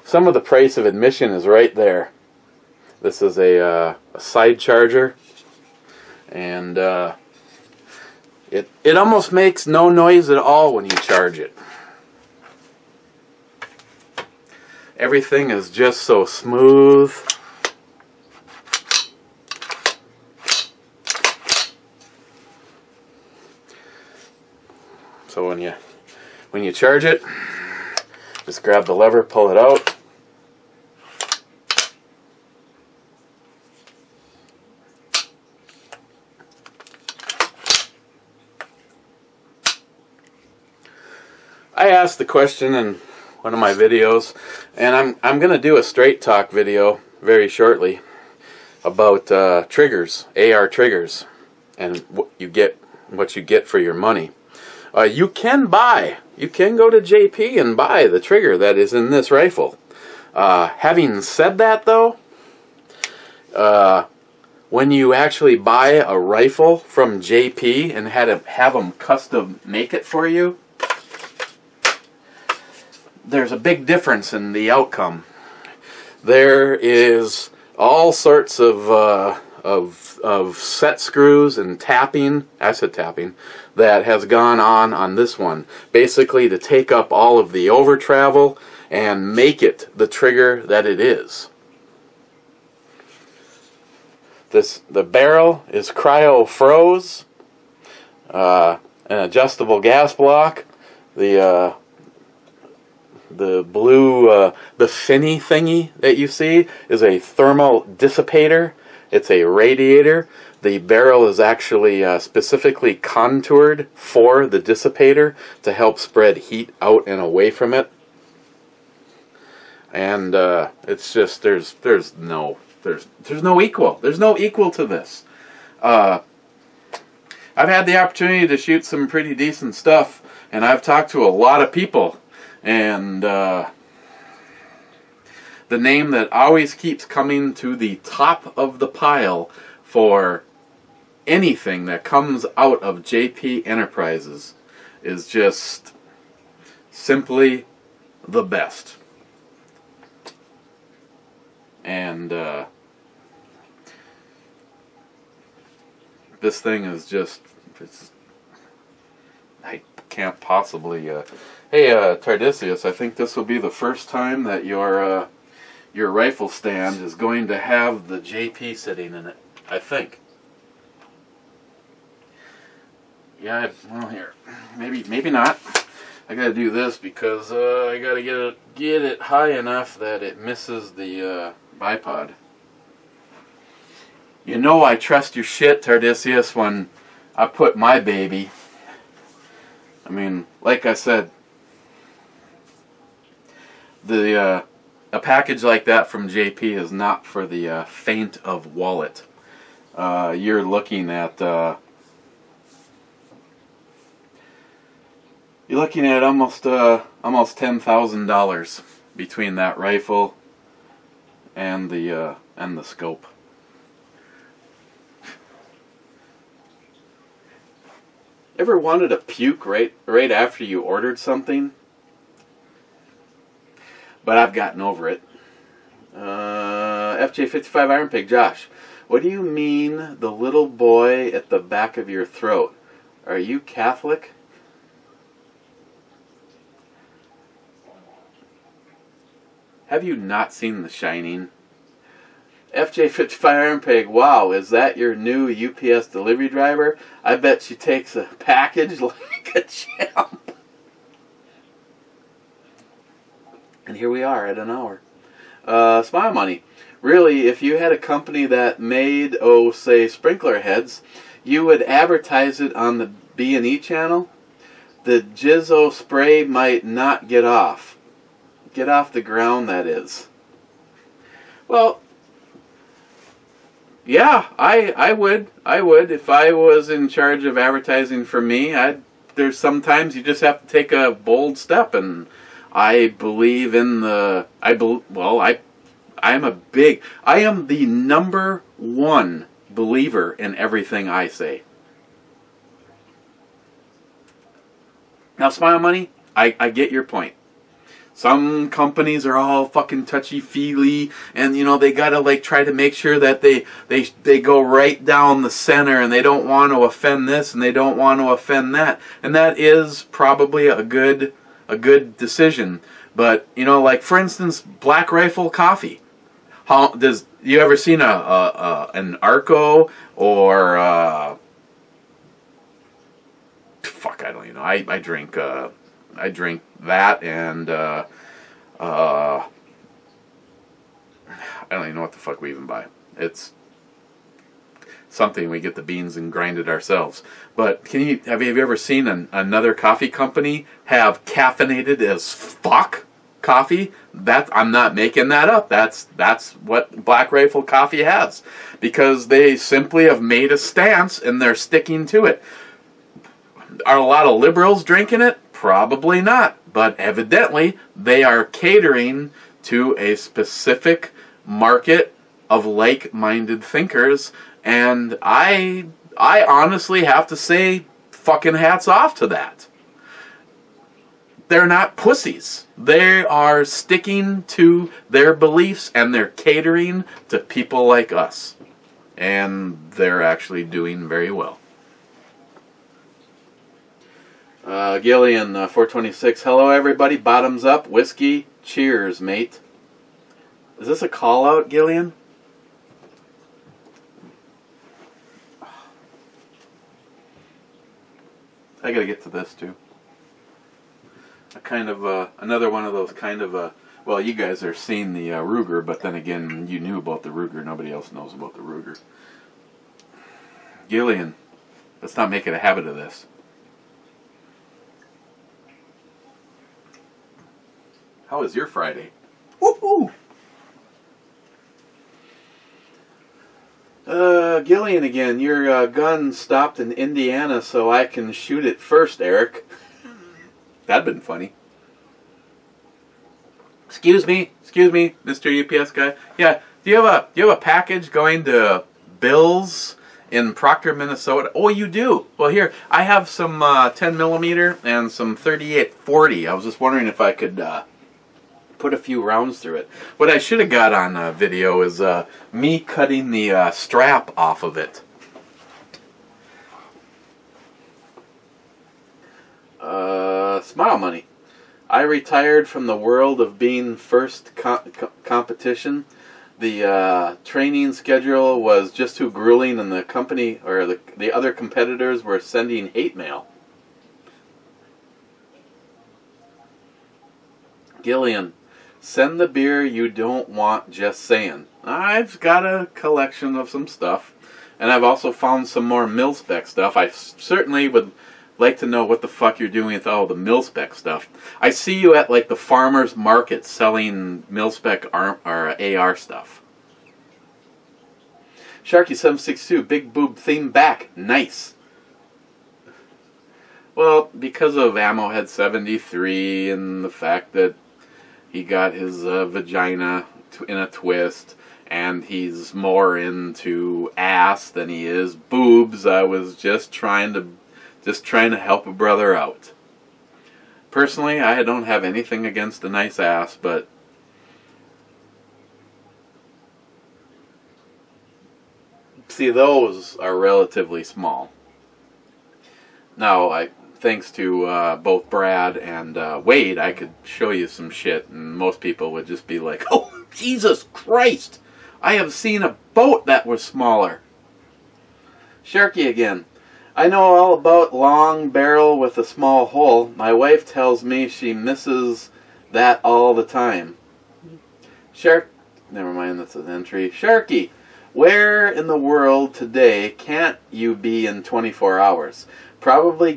some of the price of admission is right there. This is a side charger, and it almost makes no noise at all when you charge it. Everything is just so smooth. So when you charge it, just grab the lever, pull it out. I asked the question in one of my videos, and I'm going to do a straight talk video very shortly about triggers, AR triggers. and you get what you get for your money. You can go to JP and buy the trigger that is in this rifle. Having said that, though, when you actually buy a rifle from JP and have them custom make it for you, there's a big difference in the outcome. There is all sorts of set screws and tapping, acid tapping, that has gone on this one, basically to take up all of the over travel and make it the trigger that it is. The barrel is cryo froze, an adjustable gas block, the blue, the finny thingy that you see is a thermal dissipator. It's a radiator. The barrel is actually specifically contoured for the dissipator to help spread heat out and away from it. And it's just there's no equal. There's no equal to this. I've had the opportunity to shoot some pretty decent stuff, and I've talked to a lot of people. And the name that always keeps coming to the top of the pile for anything that comes out of JP Enterprises is just simply the best. And this thing is just, I can't possibly... Hey, Tardisius, I think this will be the first time that your rifle stand is going to have the JP sitting in it. I think. Yeah, well, here, maybe not. I gotta do this because I gotta get it high enough that it misses the bipod. You know I trust your shit, Tardisius, when I put my baby. I mean, like I said, a package like that from JP is not for the faint of wallet. You're looking at almost $10,000 between that rifle and the scope. Ever wanted to puke right after you ordered something? But I've gotten over it. FJ55 Iron Pig, Josh, what do you mean the little boy at the back of your throat? Are you Catholic? Have you not seen The Shining? FJ55 Iron Pig, wow, is that your new UPS delivery driver? I bet she takes a package like a champ. And here we are at an hour. Smile Money. Really, if you had a company that made, say, sprinkler heads, you would advertise it on the B&E channel? The Jizzo spray might not get off. Get off the ground, that is. Well, yeah, I would. If I was in charge of advertising for me, there's sometimes you just have to take a bold step, and I believe in I am the #1 believer in everything I say. Now, Smile Money, I get your point. Some companies are all fucking touchy-feely, and you know they gotta like try to make sure that they go right down the center, and they don't want to offend this and they don't want to offend that, and that is probably a good decision. But you know, like for instance, Black Rifle Coffee. You ever seen an Arco or fuck, I don't even know. I drink that, and I don't even know what the fuck we even buy. It's something we get the beans and grind it ourselves. But have you ever seen another coffee company have caffeinated as fuck? coffee, I'm not making that up. That's what Black Rifle Coffee has, because they simply have made a stance and they're sticking to it. Are a lot of liberals drinking it? Probably not, but evidently they are catering to a specific market of like-minded thinkers, and I honestly have to say, fucking hats off to that. They're not pussies. They are sticking to their beliefs, and they're catering to people like us. And they're actually doing very well. Gillian, 426. Hello, everybody. Bottoms up. Whiskey. Cheers, mate. Is this a call-out, Gillian? I gotta get to this, too. A kind of, another one of those kind of, well, you guys are seeing the Ruger, but then again, you knew about the Ruger. Nobody else knows about the Ruger. Gillian, let's not make it a habit of this. How was your Friday? Woohoo! Gillian again, your gun stopped in Indiana so I can shoot it first, Eric. That'd been funny. Excuse me, Mr. UPS guy. Yeah, do you have a package going to Bill's in Proctor, Minnesota? Oh, you do? Well, here, I have some 10mm and some 38-40. I was just wondering if I could put a few rounds through it. What I should have got on video is me cutting the strap off of it. Smile Money. I retired from the world of being first competition. The training schedule was just too grueling, and the company or the other competitors were sending hate mail. Gillian, send the beer you don't want, just saying. I've got a collection of some stuff, and I've also found some more mil-spec stuff. I certainly would like to know what the fuck you're doing with all the mil-spec stuff. I see you at like the farmer's market selling mil-spec AR stuff. Sharky762, big boob theme back. Nice. Well, because of Ammohead 73 and the fact that he got his vagina in a twist, and he's more into ass than he is boobs, I was just trying to help a brother out. Personally, I don't have anything against a nice ass, but see, those are relatively small. Now, thanks to both Brad and Wade, I could show you some shit, and most people would just be like, "Oh, Jesus Christ! I have seen a boat that was smaller." Sharky again. I know all about long barrel with a small hole. My wife tells me she misses that all the time. Never mind, that's an entry. Sharky, where in the world today can't you be in 24 hours? Probably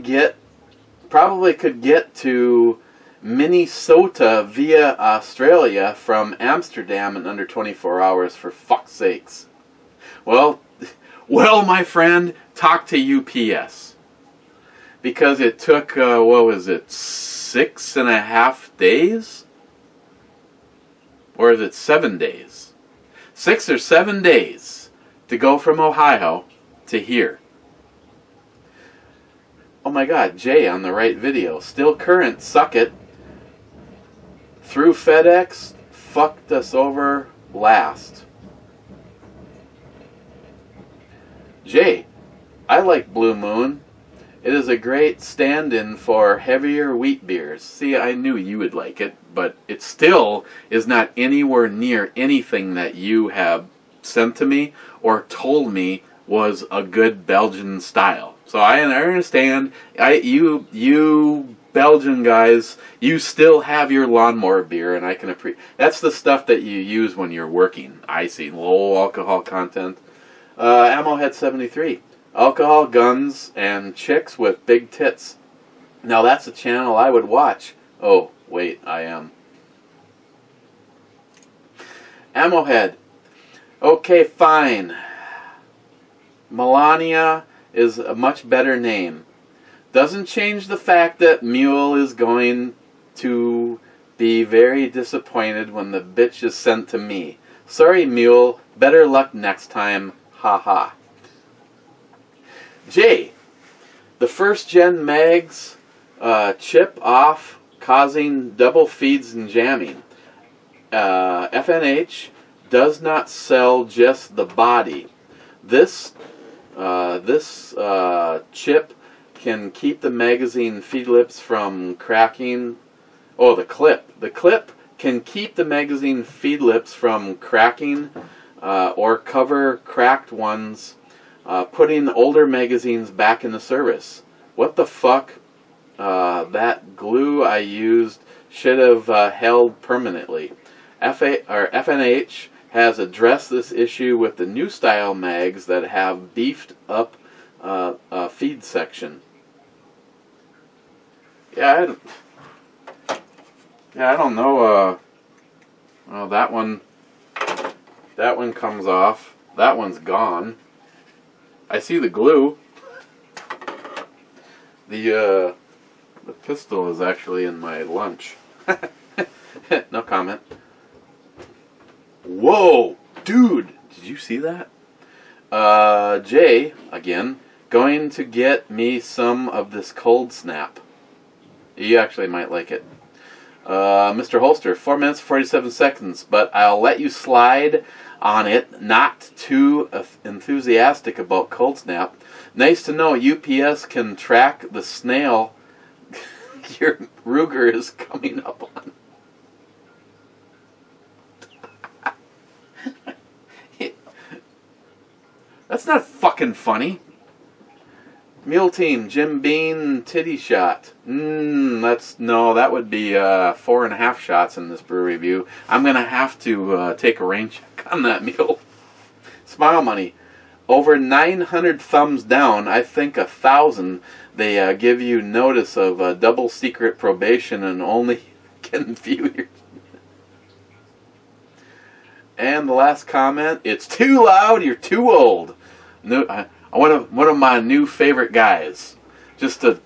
could get to Minnesota via Australia from Amsterdam in under 24 hours, for fuck's sakes. Well, my friend, talk to UPS. Because it took, what was it, 6.5 days? Or is it 7 days? 6 or 7 days to go from Ohio to here. Oh my god, Jay on the right video. Still current, suck it. Through FedEx, fucked us over last. Jay, I like Blue Moon. It is a great stand-in for heavier wheat beers. See, I knew you would like it, but it still is not anywhere near anything that you have sent to me or told me was a good Belgian style. So I understand, you Belgian guys, you still have your lawnmower beer, and I can appreciate. That's the stuff that you use when you're working. I see low alcohol content. Ammohead 73. Alcohol, guns, and chicks with big tits. Now that's a channel I would watch. Oh, wait, I am. Ammohead. Okay, fine. Melania is a much better name. Doesn't change the fact that Mule is going to be very disappointed when the bitch is sent to me. Sorry, Mule. Better luck next time. Ha ha. J. The first gen mags chip off, causing double feeds and jamming. FNH does not sell just the body. This chip can keep the magazine feed lips from cracking. Oh, the clip. The clip can keep the magazine feed lips from cracking or cover cracked ones, putting older magazines back into service. What the fuck? That glue I used should have held permanently. FNH has addressed this issue with the new style mags that have beefed up feed section. Yeah, I don't know. Well, that one comes off. That one's gone. I see the glue. The pistol is actually in my lunch. No comment. Whoa, dude! Did you see that? Jay, again, going to get me some of this cold snap. You actually might like it. Mr. Holster, 4 minutes 47 seconds, but I'll let you slide on it. Not too enthusiastic about cold snap. Nice to know UPS can track the snail your Ruger is coming up on. That's not fucking funny. Mule Team, Jim Bean, titty shot. That would be 4.5 shots in this brew review. I'm gonna have to take a rain check on that mule. Smile Money, over 900 thumbs down. I think 1,000. They give you notice of double secret probation and only can view your. And the last comment, it's too loud. You're too old. No, one of my new favorite guys. Just to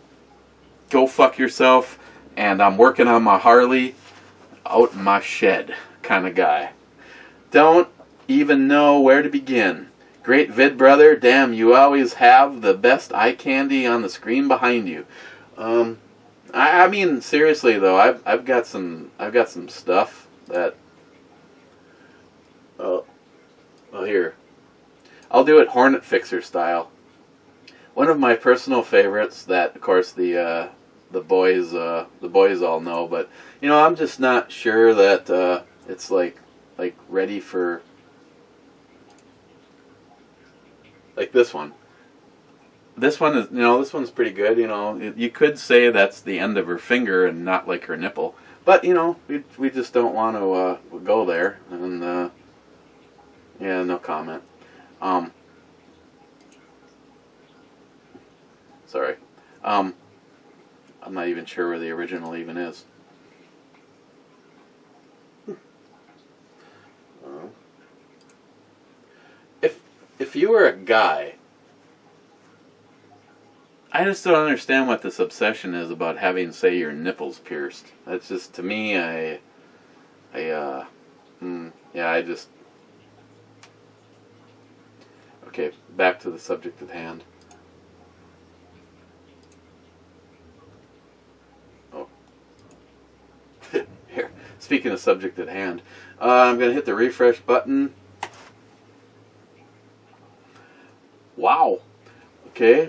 go fuck yourself, and I'm working on my Harley out in my shed kind of guy. Don't even know where to begin. Great vid, brother. Damn, you always have the best eye candy on the screen behind you. I mean, seriously though, I've got some stuff that. Oh, here. I'll do it Hornet Fixer style. One of my personal favorites that, of course, the boys all know, but you know, I'm just not sure that it's like ready for like this one. This one is, this one's pretty good. You could say that's the end of her finger and not like her nipple, but we just don't want to go there, and yeah, no comment. Sorry. I'm not even sure where the original even is. If you were a guy, I just don't understand what this obsession is about having, say, your nipples pierced. That's just, to me, I just. Okay, back to the subject at hand. Oh. Here, speaking of subject at hand, I'm going to hit the refresh button. Wow. Okay.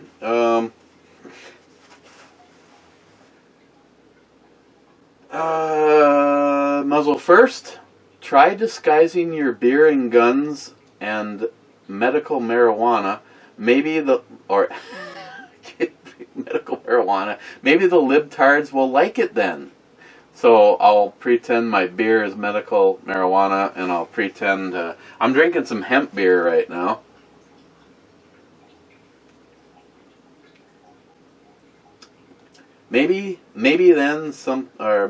Muzzle first. Try disguising your beer and guns and medical marijuana. Medical marijuana. Maybe the libtards will like it then. So I'll pretend my beer is medical marijuana, and I'll pretend I'm drinking some hemp beer right now. Maybe then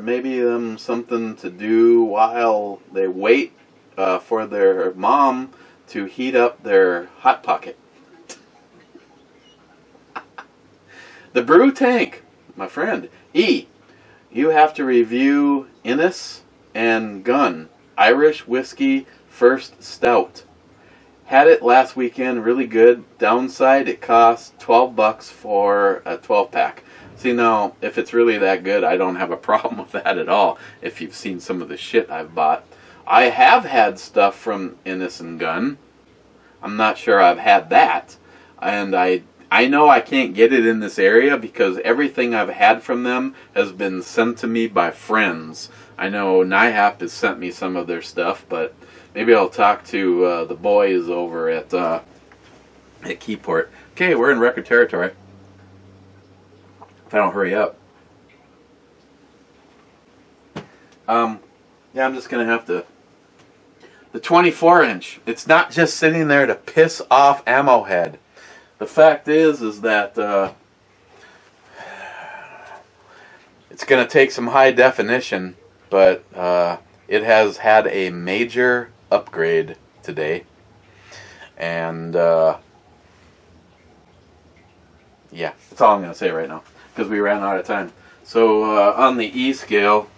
maybe them something to do while they wait for their mom to heat up their Hot Pocket. The brew tank, my friend. E, you have to review Innis and Gunn Irish Whiskey First Stout. Had it last weekend, really good. Downside, it costs $12 for a 12-pack. See, now, if it's really that good, I don't have a problem with that at all, if you've seen some of the shit I've bought. I have had stuff from Innis and Gunn. I'm not sure I've had that. And I know I can't get it in this area because everything I've had from them has been sent to me by friends. I know NIHAP has sent me some of their stuff, but maybe I'll talk to the boys over at Keyport. Okay, we're in record territory. If I don't hurry up. Yeah, I'm just going to have to... The 24-inch. It's not just sitting there to piss off Ammo Head. The fact is that it's going to take some high definition, but it has had a major upgrade today. And yeah, that's all I'm going to say right now, because we ran out of time. So on the E scale,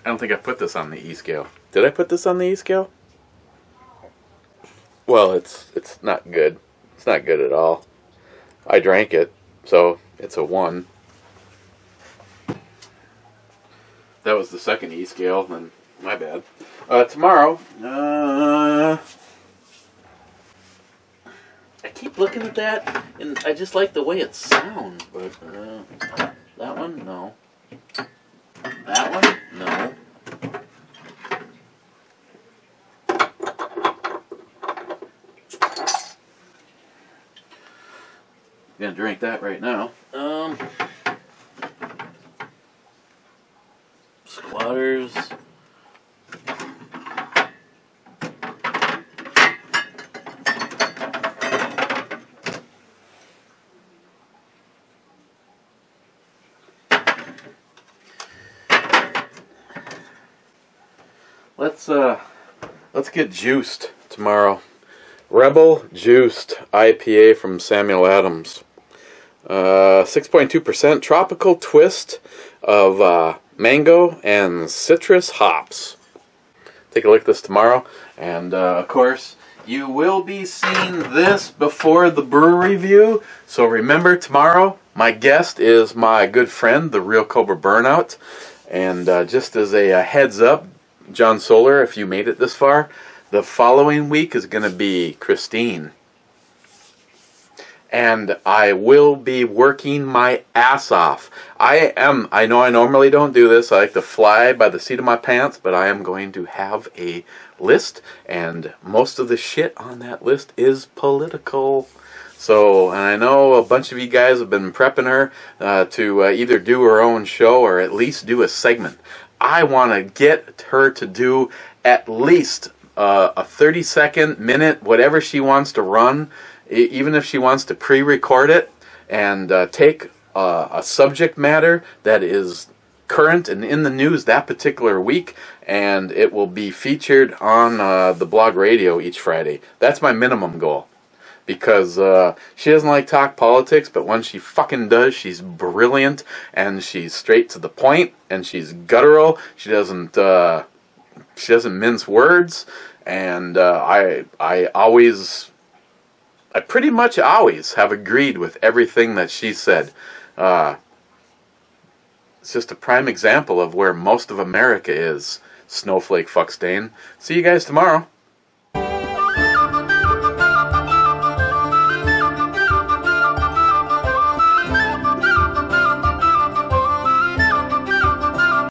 I don't think I put this on the E scale. Did I put this on the E scale? Well, it's not good. It's not good at all. I drank it, so it's a 1. That was the second E scale, then my bad. Tomorrow, I keep looking at that, and I just like the way it sounds, but that one, no. That one, no. I'm gonna drink that right now. Squatters. Let's get juiced tomorrow. Rebel Juiced IPA from Samuel Adams. 6.2% tropical twist of mango and citrus hops. Take a look at this tomorrow. And of course, you will be seeing this before the brew review. So remember, tomorrow, my guest is my good friend, the Real Cobra Burnout. And just as a heads up, John Solar, if you made it this far, the following week is going to be Christine. And I will be working my ass off. I know I normally don't do this. I like to fly by the seat of my pants, but I am going to have a list, and most of the shit on that list is political. So, and I know a bunch of you guys have been prepping her to either do her own show or at least do a segment. I want to get her to do at least a 30-second, minute, whatever she wants to run, even if she wants to pre-record it, and take a subject matter that is current and in the news that particular week, and it will be featured on the blog radio each Friday. That's my minimum goal. Because she doesn't like talk politics, but when she fucking does, she's brilliant, and she's straight to the point, and she's guttural. She doesn't mince words, and I pretty much always have agreed with everything that she said. It's just a prime example of where most of America is. Snowflake fuckstain. See you guys tomorrow.